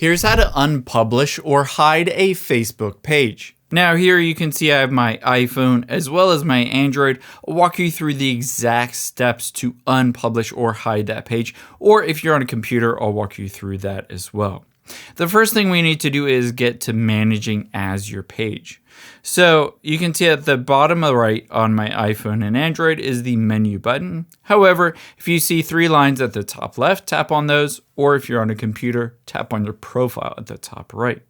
Here's how to unpublish or hide a Facebook page. Now here you can see I have my iPhone as well as my Android. I'll walk you through the exact steps to unpublish or hide that page, or if you're on a computer, I'll walk you through that as well. The first thing we need to do is get to managing as your page. So you can see at the bottom right on my iPhone and Android is the menu button. However, if you see three lines at the top left, tap on those, or if you're on a computer, tap on your profile at the top right.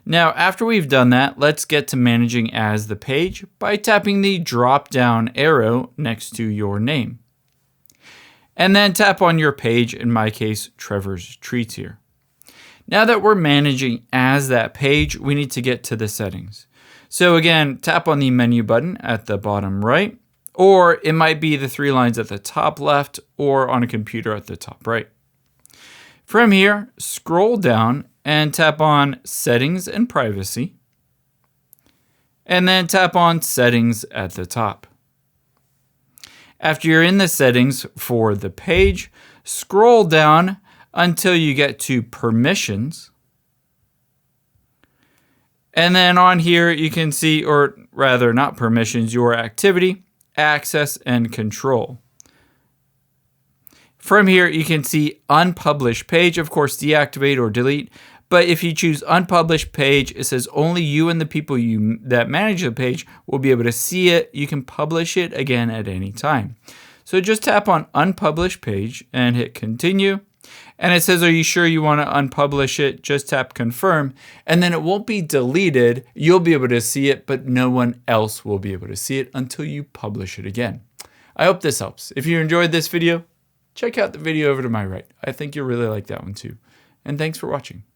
Now, after we've done that, let's get to managing as the page by tapping the drop down arrow next to your name. And then tap on your page, in my case, Trevor's Treats here. Now that we're managing as that page, we need to get to the settings. So again, tap on the menu button at the bottom right, or it might be the three lines at the top left, or on a computer at the top right. From here, scroll down and tap on Settings and Privacy, and then tap on Settings at the top. After you're in the settings for the page, scroll down until you get to Permissions. And then on here you can see, or rather not permissions, your activity, access, and control. From here you can see Unpublished Page, of course deactivate or delete. But if you choose Unpublished Page, it says only you and the people that manage the page will be able to see it. You can publish it again at any time. So just tap on Unpublished Page and hit Continue. And it says, are you sure you want to unpublish it? Just tap Confirm. And then it won't be deleted. You'll be able to see it, but no one else will be able to see it until you publish it again. I hope this helps. If you enjoyed this video, check out the video over to my right. I think you'll really like that one too. And thanks for watching.